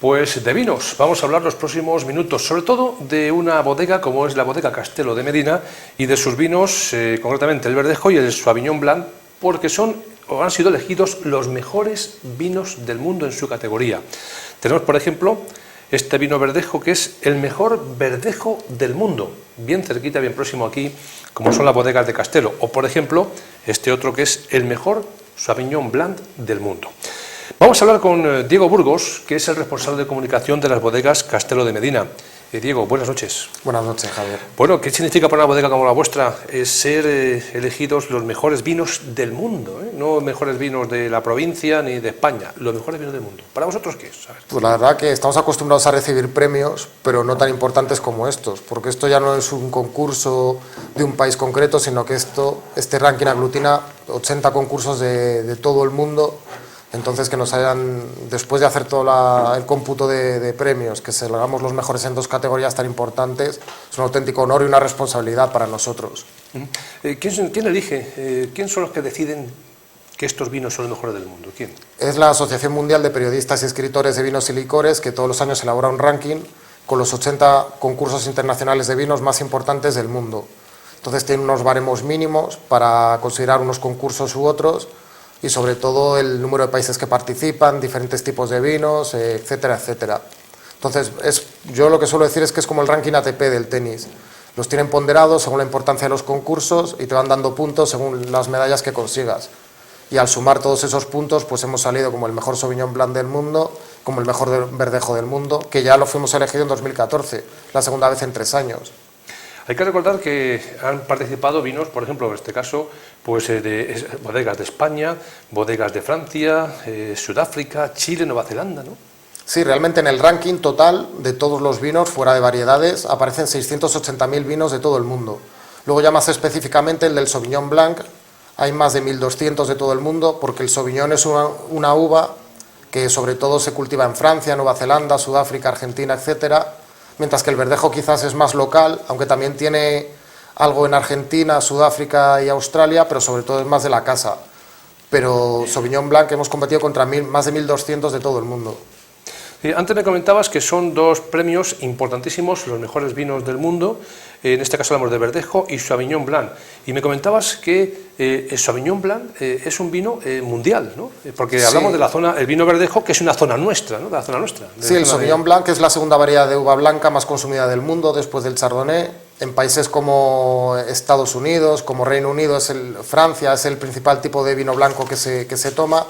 Pues de vinos, vamos a hablar los próximos minutos, sobre todo de una bodega como es la bodega Castelo de Medina y de sus vinos, concretamente el Verdejo y el Sauvignon Blanc, porque son o han sido elegidos los mejores vinos del mundo en su categoría. Tenemos, por ejemplo, este vino Verdejo, que es el mejor Verdejo del mundo, bien cerquita, bien próximo aquí, como son las bodegas de Castelo, o por ejemplo, este otro que es el mejor Sauvignon Blanc del mundo. Vamos a hablar con Diego Burgos, que es el responsable de comunicación de las bodegas Castelo de Medina. Diego, buenas noches. Buenas noches, Javier. Bueno, ¿qué significa para una bodega como la vuestra ser elegidos los mejores vinos del mundo? No mejores vinos de la provincia ni de España, los mejores vinos del mundo. ¿Para vosotros qué es? A ver. Pues la verdad que estamos acostumbrados a recibir premios, pero no tan importantes como estos, porque esto ya no es un concurso de un país concreto, sino que este ranking aglutina 80 concursos de todo el mundo. Entonces, que nos hayan, después de hacer todo el cómputo de premios, que se hagamos los mejores en dos categorías tan importantes, es un auténtico honor y una responsabilidad para nosotros. ¿Quién elige? ¿Quién son los que deciden que estos vinos son los mejores del mundo? ¿Quién? Es la Asociación Mundial de Periodistas y Escritores de Vinos y Licores, que todos los años elabora un ranking con los 80 concursos internacionales de vinos más importantes del mundo. Entonces, tiene unos baremos mínimos para considerar unos concursos u otros, y sobre todo el número de países que participan, diferentes tipos de vinos, etcétera, etcétera. Entonces, yo lo que suelo decir es que es como el ranking ATP del tenis. Los tienen ponderados según la importancia de los concursos y te van dando puntos según las medallas que consigas. Y al sumar todos esos puntos, pues hemos salido como el mejor Sauvignon Blanc del mundo, como el mejor Verdejo del mundo, que ya lo fuimos elegido en 2014, la segunda vez en 3 años. Hay que recordar que han participado vinos, por ejemplo, en este caso, pues bodegas de España, bodegas de Francia, Sudáfrica, Chile, Nueva Zelanda, ¿no? Sí, realmente en el ranking total de todos los vinos, fuera de variedades, aparecen 680.000 vinos de todo el mundo. Luego ya más específicamente el del Sauvignon Blanc, hay más de 1.200 de todo el mundo, porque el Sauvignon es una uva que sobre todo se cultiva en Francia, Nueva Zelanda, Sudáfrica, Argentina, etcétera, mientras que el Verdejo quizás es más local, aunque también tiene algo en Argentina, Sudáfrica y Australia, pero sobre todo es más de la casa. Pero Sauvignon Blanc hemos competido contra más de 1.200 de todo el mundo. Antes me comentabas que son dos premios importantísimos, los mejores vinos del mundo, en este caso hablamos de Verdejo y Sauvignon Blanc, y me comentabas que el Sauvignon Blanc es un vino mundial, ¿no? Porque sí, hablamos de la zona, el vino Verdejo, que es una zona nuestra, ¿no? De la zona nuestra. Sí, el Sauvignon Blanc es la segunda variedad de uva blanca más consumida del mundo después del Chardonnay. En países como Estados Unidos, como Reino Unido, Francia es el principal tipo de vino blanco que se toma.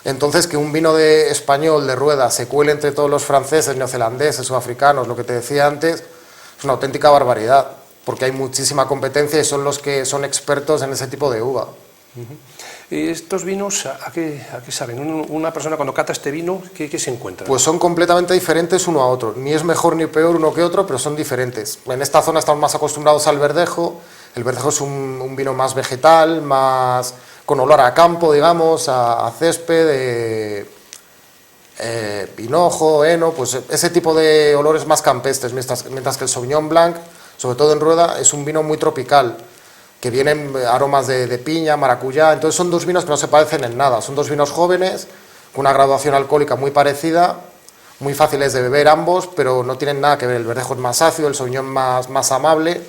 Entonces, que un vino español de rueda se cuele entre todos los franceses, neozelandeses, sudafricanos, lo que te decía antes, es una auténtica barbaridad, porque hay muchísima competencia y son los que son expertos en ese tipo de uva. ¿Y estos vinos a qué saben? Una persona cuando cata este vino, ¿qué se encuentra? Pues son completamente diferentes uno a otro, ni es mejor ni peor uno que otro, pero son diferentes. En esta zona estamos más acostumbrados al Verdejo. El Verdejo es un vino más vegetal, más con olor a campo, digamos, a césped, pinojo, heno, pues ese tipo de olores más campestres, mientras que el Sauvignon Blanc, sobre todo en rueda, es un vino muy tropical, que vienen aromas de piña, maracuyá. Entonces son dos vinos que no se parecen en nada, son dos vinos jóvenes, con una graduación alcohólica muy parecida, muy fáciles de beber ambos, pero no tienen nada que ver. El Verdejo es más ácido, el Sauvignon más amable.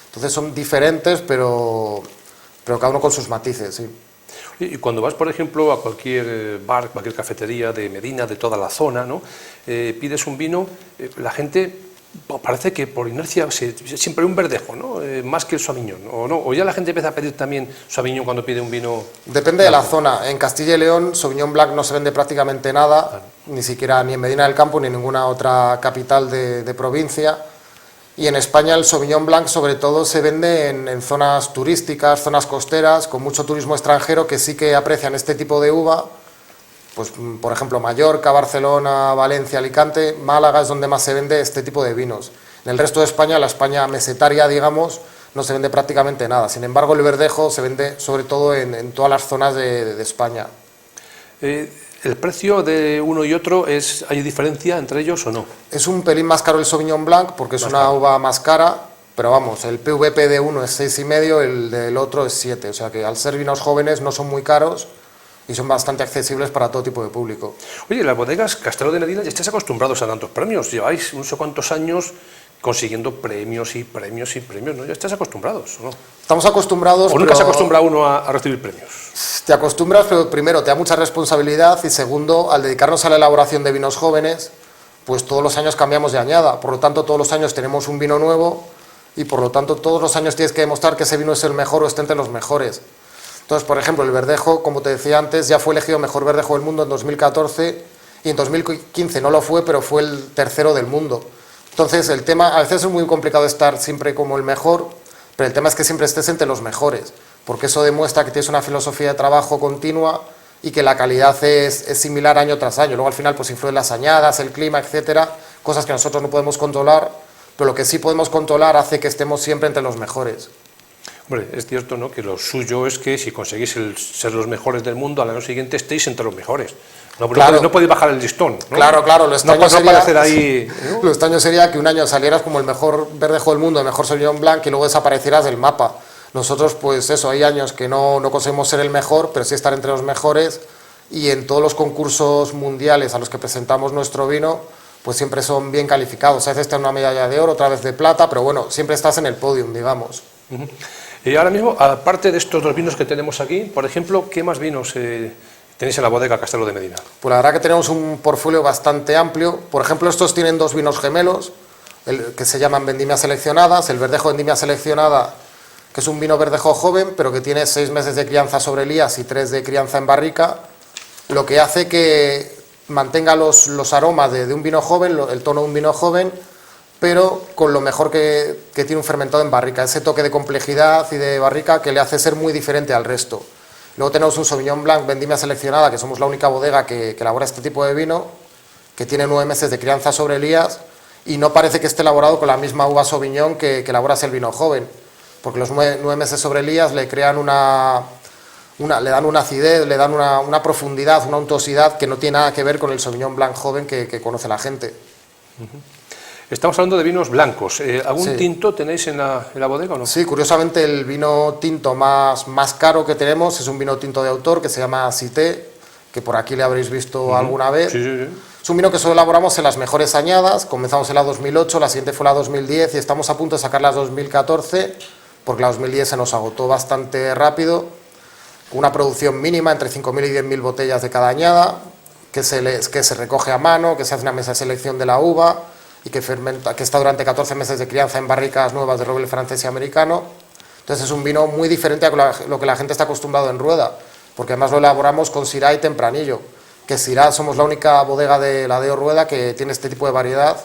Entonces son diferentes, pero cada uno con sus matices, sí. Y cuando vas, por ejemplo, a cualquier bar, cualquier cafetería de Medina, de toda la zona, ¿no? Pides un vino, la gente parece que por inercia siempre hay un Verdejo, ¿no? Más que el Sauvignon, ¿o no? ¿O ya la gente empieza a pedir también Sauvignon cuando pide un vino? Depende de la zona. En Castilla y León, Sauvignon Blanc no se vende prácticamente nada, ni siquiera ni en Medina del Campo ni en ninguna otra capital de provincia. Y en España el Sauvignon Blanc sobre todo se vende en zonas turísticas, zonas costeras, con mucho turismo extranjero que sí que aprecian este tipo de uva. Pues, por ejemplo, Mallorca, Barcelona, Valencia, Alicante, Málaga es donde más se vende este tipo de vinos. En el resto de España, la España mesetaria, digamos, no se vende prácticamente nada. Sin embargo, el Verdejo se vende sobre todo en todas las zonas de España. ¿El precio de uno y otro hay diferencia entre ellos o no? Es un pelín más caro el Sauvignon Blanc porque es una uva más cara, pero vamos, el PVP de uno es 6,5, el del otro es 7, o sea que al ser vinos jóvenes no son muy caros y son bastante accesibles para todo tipo de público. Oye, las bodegas Castelo de Medina ya estáis acostumbrados a tantos premios, lleváis no sé cuántos años consiguiendo premios y premios y premios, ¿no? Ya estás acostumbrados, ¿no? Estamos acostumbrados, ¿O nunca se acostumbra uno a recibir premios? Te acostumbras, pero primero te da mucha responsabilidad y segundo, al dedicarnos a la elaboración de vinos jóvenes, pues todos los años cambiamos de añada, por lo tanto todos los años tenemos un vino nuevo y por lo tanto todos los años tienes que demostrar que ese vino es el mejor o está entre los mejores. Entonces, por ejemplo, el verdejo, como te decía antes, ya fue elegido mejor verdejo del mundo en 2014 y en 2015 no lo fue, pero fue el tercero del mundo. Entonces, el tema, a veces es muy complicado estar siempre como el mejor, pero el tema es que siempre estés entre los mejores, porque eso demuestra que tienes una filosofía de trabajo continua y que la calidad es similar año tras año. Luego, al final, pues influyen las añadas, el clima, etcétera, cosas que nosotros no podemos controlar, pero lo que sí podemos controlar hace que estemos siempre entre los mejores. Hombre, es cierto, ¿no?, que lo suyo es que si conseguís ser los mejores del mundo, al año siguiente estéis entre los mejores. No, claro. No podéis bajar el listón, ¿no? Claro, lo extraño, lo extraño sería que un año salieras como el mejor verdejo del mundo, el mejor Sauvignon Blanc, y luego desaparecieras del mapa. Nosotros, pues eso, hay años que no conseguimos ser el mejor, pero sí estar entre los mejores, y en todos los concursos mundiales a los que presentamos nuestro vino, pues siempre son bien calificados. A veces te dan una medalla de oro, otra vez de plata, pero bueno, siempre estás en el podium, digamos. Y ahora mismo, aparte de estos dos vinos que tenemos aquí, por ejemplo, ¿qué más vinos tenéis en la bodega Castelo de Medina? Pues la verdad que tenemos un portfolio bastante amplio. Por ejemplo, estos tienen dos vinos gemelos, que se llaman Vendimias Seleccionadas. El verdejo Vendimia Seleccionada, que es un vino verdejo joven, pero que tiene 6 meses de crianza sobre elías y 3 de crianza en barrica, lo que hace que mantenga los aromas de un vino joven, el tono de un vino joven, pero con lo mejor que tiene un fermentado en barrica, ese toque de complejidad y de barrica que le hace ser muy diferente al resto. Luego tenemos un Sauvignon Blanc Vendimia Seleccionada, que somos la única bodega que elabora este tipo de vino, que tiene 9 meses de crianza sobre elías y no parece que esté elaborado con la misma uva Sauvignon que elaboras el vino joven, porque los 9 meses sobre elías le crean le dan una acidez, le dan una profundidad, una untuosidad que no tiene nada que ver con el Sauvignon Blanc joven que conoce la gente. Estamos hablando de vinos blancos. ¿Algún Sí. tinto tenéis en la bodega o no? Sí, curiosamente el vino tinto más caro que tenemos es un vino tinto de autor que se llama Cité, que por aquí le habréis visto alguna vez. Sí, sí, sí. Es un vino que solo elaboramos en las mejores añadas, comenzamos en la 2008, la siguiente fue la 2010 y estamos a punto de sacar la 2014, porque la 2010 se nos agotó bastante rápido, con una producción mínima entre 5.000 y 10.000 botellas de cada añada, que se recoge a mano, que se hace una mesa de selección de la uva, y que está durante 14 meses de crianza en barricas nuevas de roble francés y americano. Entonces es un vino muy diferente a lo que la gente está acostumbrado en Rueda, porque además lo elaboramos con Syrah y Tempranillo, que Syrah somos la única bodega de la DEO Rueda que tiene este tipo de variedad,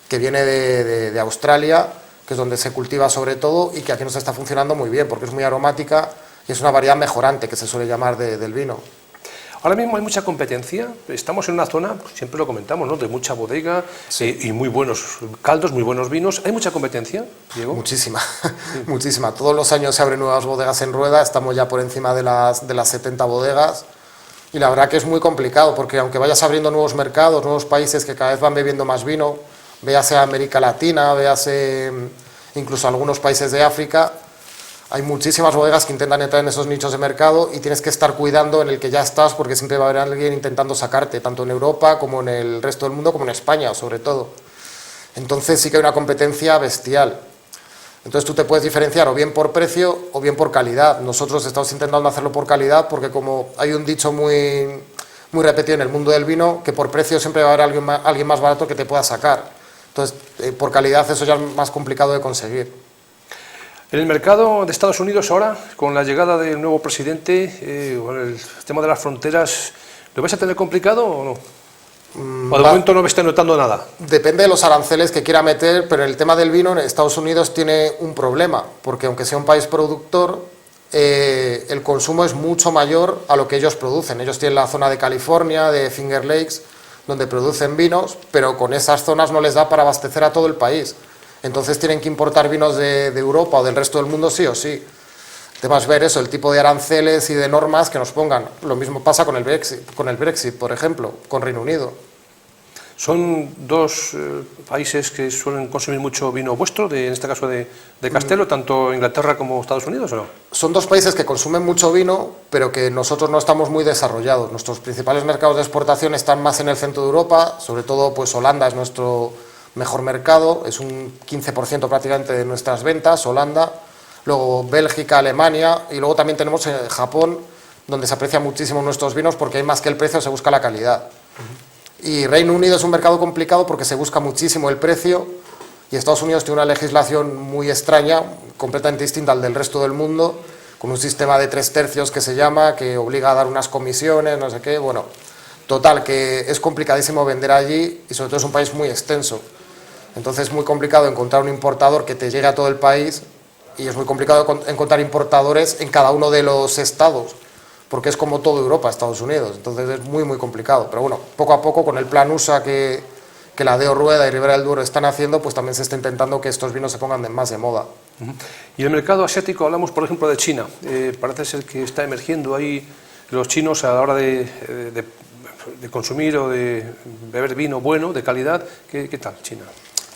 que viene de Australia, que es donde se cultiva sobre todo, y que aquí nos está funcionando muy bien, porque es muy aromática y es una variedad mejorante, que se suele llamar del vino. Ahora mismo hay mucha competencia, estamos en una zona, siempre lo comentamos, ¿no?, de mucha bodega, sí, y muy buenos caldos, muy buenos vinos. ¿Hay mucha competencia, Diego? Muchísima, muchísima. Todos los años se abren nuevas bodegas en Rueda, estamos ya por encima de las 70 bodegas, y la verdad que es muy complicado, porque aunque vayas abriendo nuevos mercados, nuevos países que cada vez van bebiendo más vino, véase América Latina, véase incluso algunos países de África, hay muchísimas bodegas que intentan entrar en esos nichos de mercado y tienes que estar cuidando en el que ya estás, porque siempre va a haber alguien intentando sacarte, tanto en Europa como en el resto del mundo, como en España sobre todo. Entonces sí que hay una competencia bestial. Entonces tú te puedes diferenciar o bien por precio o bien por calidad. Nosotros estamos intentando hacerlo por calidad, porque como hay un dicho muy repetido en el mundo del vino, que por precio siempre va a haber alguien más barato que te pueda sacar. Entonces por calidad eso ya es más complicado de conseguir. En el mercado de Estados Unidos ahora, con la llegada del nuevo presidente, el tema de las fronteras, ¿lo vais a tener complicado o no? ¿O de momento no me está notando nada? Depende de los aranceles que quiera meter, pero en el tema del vino, Estados Unidos tiene un problema, porque aunque sea un país productor, el consumo es mucho mayor a lo que ellos producen. Ellos tienen la zona de California, de Finger Lakes, donde producen vinos, pero con esas zonas no les da para abastecer a todo el país. Entonces tienen que importar vinos de Europa o del resto del mundo sí o sí. Además ver eso, el tipo de aranceles y de normas que nos pongan. Lo mismo pasa con el Brexit, por ejemplo, con Reino Unido. ¿Son dos países que suelen consumir mucho vino vuestro, en este caso de Castelo, tanto Inglaterra como Estados Unidos, o no? Son dos países que consumen mucho vino, pero que nosotros no estamos muy desarrollados. Nuestros principales mercados de exportación están más en el centro de Europa, sobre todo pues Holanda es nuestro mejor mercado, es un 15% prácticamente de nuestras ventas, Holanda, luego Bélgica, Alemania, y luego también tenemos Japón, donde se aprecian muchísimo nuestros vinos porque hay más que el precio, se busca la calidad. Y Reino Unido es un mercado complicado porque se busca muchísimo el precio, y Estados Unidos tiene una legislación muy extraña, completamente distinta al del resto del mundo, con un sistema de 3/3 que se llama, que obliga a dar unas comisiones, no sé qué, bueno, total, que es complicadísimo vender allí, y sobre todo es un país muy extenso. Entonces es muy complicado encontrar un importador que te llegue a todo el país, y es muy complicado encontrar importadores en cada uno de los estados, porque es como toda Europa, Estados Unidos, entonces es muy complicado. Pero bueno, poco a poco con el plan USA que la Deo Rueda y Ribera del Duero están haciendo, pues también se está intentando que estos vinos se pongan más de moda. Y el mercado asiático, hablamos por ejemplo de China, parece ser que está emergiendo ahí los chinos a la hora de consumir o de beber vino bueno, de calidad. ¿Qué tal China?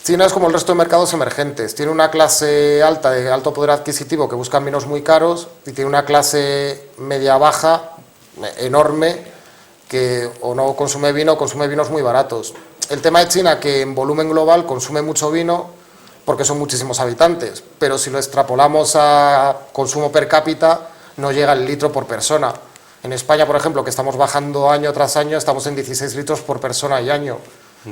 China es como el resto de mercados emergentes, tiene una clase alta de alto poder adquisitivo que buscan vinos muy caros, y tiene una clase media-baja enorme que o no consume vino o consume vinos muy baratos. El tema de China, que en volumen global consume mucho vino porque son muchísimos habitantes, pero si lo extrapolamos a consumo per cápita no llega al litro por persona. En España, por ejemplo, que estamos bajando año tras año, estamos en 16 litros por persona y año,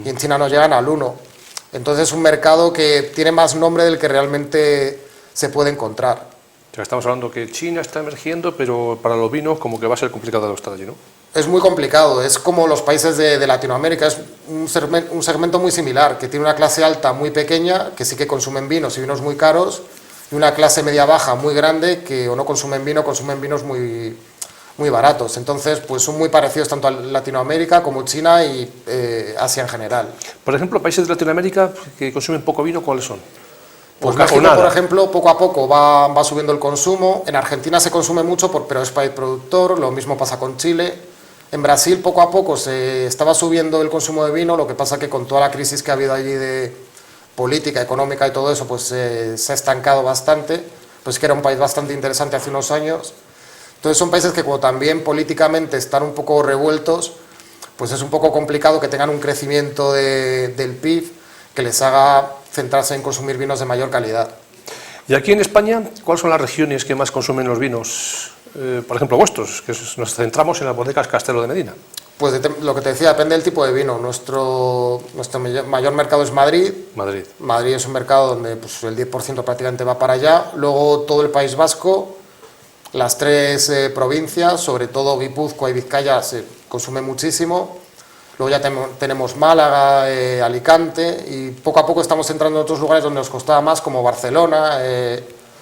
y en China no llegan al 1. Entonces es un mercado que tiene más nombre del que realmente se puede encontrar. O sea, estamos hablando que China está emergiendo, pero para los vinos como que va a ser complicado estar allí, ¿no? Es muy complicado, es como los países de Latinoamérica, es un segmento muy similar, que tiene una clase alta muy pequeña, que sí que consumen vinos y vinos muy caros, y una clase media-baja muy grande, que o no consumen vino, consumen vinos muy baratos. Entonces, pues son muy parecidos tanto a Latinoamérica como China y Asia en general. Por ejemplo, países de Latinoamérica que consumen poco vino, ¿cuáles son? Pues México, por ejemplo, poco a poco va subiendo el consumo. En Argentina se consume mucho, pero es país productor, lo mismo pasa con Chile. En Brasil, poco a poco, se estaba subiendo el consumo de vino, lo que pasa que con toda la crisis que ha habido allí de política, económica y todo eso, pues se ha estancado bastante, pues que era un país bastante interesante hace unos años. Entonces son países que como también políticamente están un poco revueltos, pues es un poco complicado que tengan un crecimiento del PIB que les haga centrarse en consumir vinos de mayor calidad. Y aquí en España, ¿cuáles son las regiones que más consumen los vinos, por ejemplo, vuestros? Que nos centramos en las bodegas Castelo de Medina. Pues lo que te decía, depende del tipo de vino. Nuestro mayor mercado es Madrid. Madrid es un mercado donde pues, el 10% prácticamente va para allá. Luego todo el País Vasco, las 3 provincias, sobre todo Guipúzcoa y Vizcaya, se consume muchísimo. Luego ya tenemos Málaga, Alicante, y poco a poco estamos entrando en otros lugares donde nos costaba más, como Barcelona,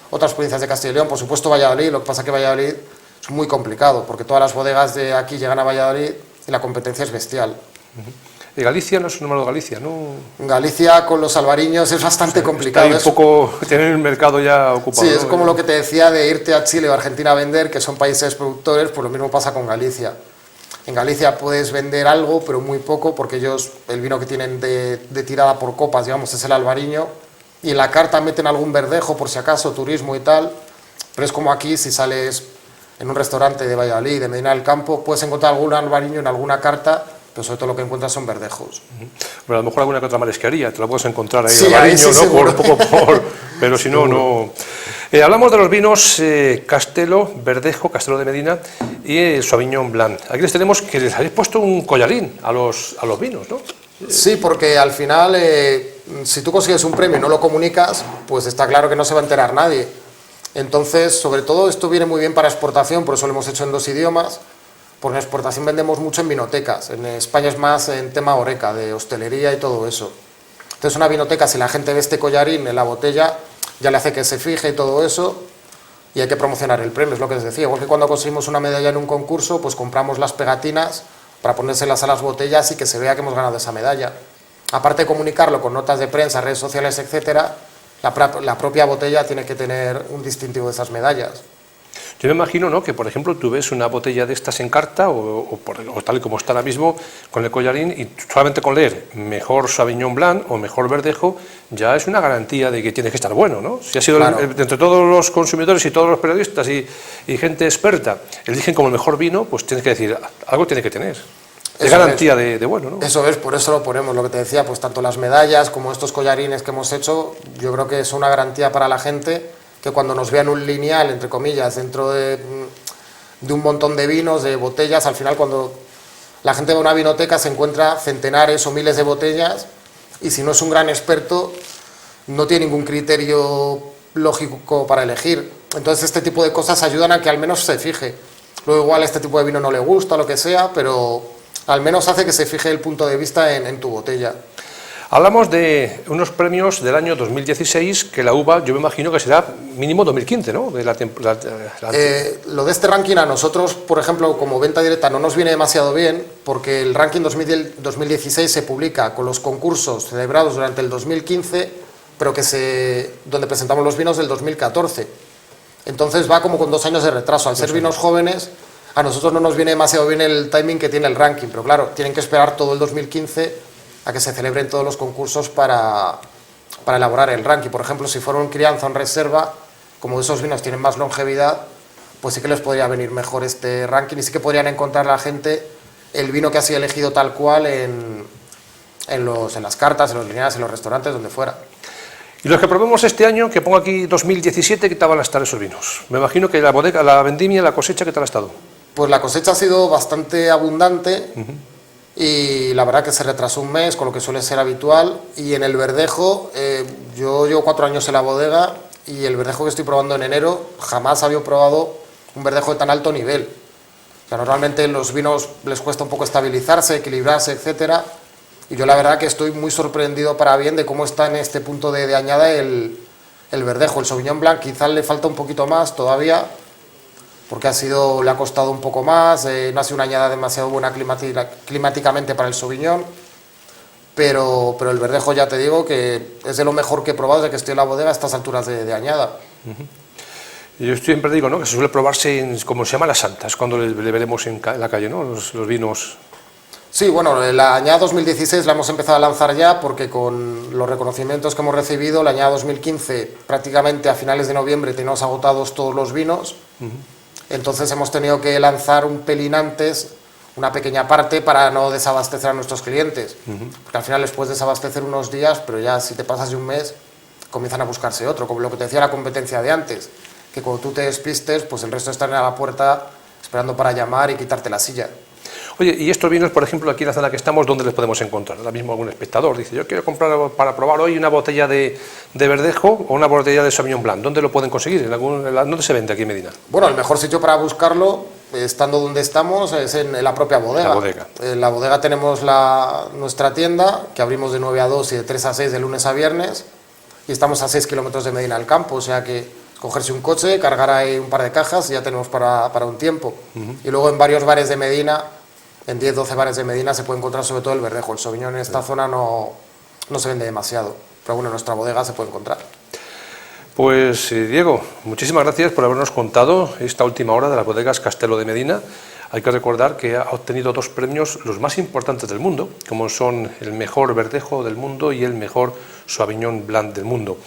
otras provincias de Castilla y León, por supuesto Valladolid. Lo que pasa es que Valladolid es muy complicado, porque todas las bodegas de aquí llegan a Valladolid y la competencia es bestial. Y Galicia no es un número de Galicia, ¿no? Galicia con los albariños es bastante complicado. Está un poco, tienen el mercado ya ocupado. Sí, es como lo que te decía de irte a Chile o Argentina a vender, que son países productores, pues lo mismo pasa con Galicia. En Galicia puedes vender algo, pero muy poco, porque ellos, el vino que tienen de tirada por copas, digamos, es el albariño, y en la carta meten algún verdejo, por si acaso, turismo y tal, pero es como aquí, si sales en un restaurante de Valladolid, de Medina del Campo, puedes encontrar algún albariño en alguna carta, pero sobre todo lo que encuentras son verdejos. Pero a lo mejor alguna que otra marisquería, te la puedes encontrar ahí, sí, albariño, ahí sí, ¿no? Pero si no, no... hablamos de los vinos Castelo, Verdejo, Castelo de Medina y el Sauvignon Blanc. Aquí les tenemos que les habéis puesto un collarín a los vinos, ¿no? Sí, porque al final, si tú consigues un premio y no lo comunicas, pues está claro que no se va a enterar nadie. Entonces, sobre todo, esto viene muy bien para exportación, por eso lo hemos hecho en 2 idiomas, porque en exportación vendemos mucho en vinotecas. En España es más en tema horeca, de hostelería y todo eso. Entonces, una vinoteca, si la gente ve este collarín en la botella, ya le hace que se fije y todo eso, y hay que promocionar el premio, es lo que les decía. Igual que cuando conseguimos una medalla en un concurso, pues compramos las pegatinas para ponérselas a las botellas y que se vea que hemos ganado esa medalla. Aparte de comunicarlo con notas de prensa, redes sociales, etcétera, la propia botella tiene que tener un distintivo de esas medallas. Yo me imagino, ¿no?, que, por ejemplo, tú ves una botella de estas en carta o tal y como está ahora mismo con el collarín, y solamente con leer mejor Sauvignon Blanc o mejor Verdejo ya es una garantía de que tiene que estar bueno, ¿no? Si ha sido, claro, entre todos los consumidores y todos los periodistas y gente experta eligen como el mejor vino, pues tienes que decir, algo tiene que tener. Es garantía de bueno, ¿no? Eso es, por eso lo ponemos, lo que te decía, pues tanto las medallas como estos collarines que hemos hecho, yo creo que es una garantía para la gente, que cuando nos vean un lineal, entre comillas, dentro de un montón de vinos, de botellas, al final cuando la gente va a una vinoteca se encuentra centenares o miles de botellas, y si no es un gran experto, no tiene ningún criterio lógico para elegir. Entonces este tipo de cosas ayudan a que al menos se fije. Luego igual este tipo de vino no le gusta, lo que sea, pero al menos hace que se fije el punto de vista en tu botella. Hablamos de unos premios del año 2016, que la uva yo me imagino que será mínimo 2015, ¿no? Lo de este ranking a nosotros, por ejemplo, como venta directa no nos viene demasiado bien, porque el ranking 2016 se publica con los concursos celebrados durante el 2015, pero donde presentamos los vinos del 2014. Entonces va como con 2 años de retraso. Al ser vinos jóvenes, a nosotros no nos viene demasiado bien el timing que tiene el ranking, pero claro, tienen que esperar todo el 2015 a que se celebren todos los concursos para elaborar el ranking. Por ejemplo, si fuera un crianza o en reserva, como esos vinos tienen más longevidad, pues sí que les podría venir mejor este ranking, y sí que podrían encontrar la gente el vino que ha sido elegido tal cual en las cartas, en los lineales, en los restaurantes, donde fuera. Y los que probemos este año, que pongo aquí 2017, ¿qué tal van a estar esos vinos? Me imagino que la bodega, la vendimia, la cosecha, ¿qué tal ha estado? Pues la cosecha ha sido bastante abundante, y la verdad que se retrasó un mes, con lo que suele ser habitual. Y en el verdejo, yo llevo 4 años en la bodega, y el verdejo que estoy probando en enero, jamás había probado un verdejo de tan alto nivel. O sea, normalmente los vinos les cuesta un poco estabilizarse, equilibrarse, etcétera. Y yo la verdad que estoy muy sorprendido para bien de cómo está en este punto de añada el verdejo. El Sauvignon Blanc quizás le falta un poquito más todavía, porque le ha costado un poco más, no ha sido una añada demasiado buena climáticamente para el Sauvignon, pero el verdejo ya te digo que es de lo mejor que he probado desde que estoy en la bodega a estas alturas de añada. Yo siempre digo, ¿no?, que se suele probarse como se llama las santas, cuando le veremos en la calle, ¿no?, los vinos. Sí, bueno, la añada 2016 la hemos empezado a lanzar ya, porque con los reconocimientos que hemos recibido, la añada 2015 prácticamente a finales de noviembre teníamos agotados todos los vinos. Entonces hemos tenido que lanzar un pelín antes una pequeña parte para no desabastecer a nuestros clientes, porque al final les puedes desabastecer unos días, pero ya si te pasas de un mes comienzan a buscarse otro, como lo que te decía la competencia de antes, que cuando tú te despistes, pues el resto están a la puerta esperando para llamar y quitarte la silla. Oye, y estos vinos, por ejemplo, aquí en la zona que estamos, ¿dónde les podemos encontrar? Ahora mismo algún espectador dice, yo quiero comprar para probar hoy una botella de verdejo o una botella de Sauvignon Blanc. ¿Dónde lo pueden conseguir? ¿Dónde se vende aquí en Medina? Bueno, el mejor sitio para buscarlo, estando donde estamos, es en la propia bodega. La bodega. En la bodega tenemos nuestra tienda, que abrimos de 9 a 2 y de 3 a 6 de lunes a viernes, y estamos a 6 kilómetros de Medina del Campo, o sea que cogerse un coche, cargar ahí un par de cajas y ya tenemos para un tiempo. Y luego en varios bares de Medina, en 10-12 bares de Medina, se puede encontrar sobre todo el verdejo. El Sauvignon en esta zona no se vende demasiado, pero bueno, en nuestra bodega se puede encontrar. Pues Diego, muchísimas gracias por habernos contado esta última hora de las bodegas Castelo de Medina. Hay que recordar que ha obtenido 2 premios, los más importantes del mundo, como son el mejor verdejo del mundo y el mejor Sauvignon Blanc del mundo.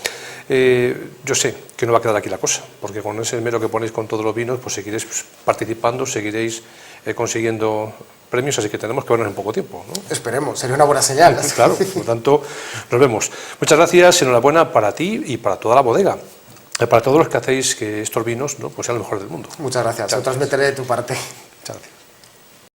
Yo sé que no va a quedar aquí la cosa, porque con ese esmero que ponéis con todos los vinos, pues seguiréis participando, seguiréis consiguiendo premios, así que tenemos que vernos en poco tiempo, ¿no? Esperemos, sería una buena señal. Claro, por lo tanto, nos vemos. Muchas gracias, enhorabuena para ti y para toda la bodega, para todos los que hacéis que estos vinos, ¿no?, pues sean los mejores del mundo. Muchas gracias, lo transmitiré de tu parte. Muchas gracias.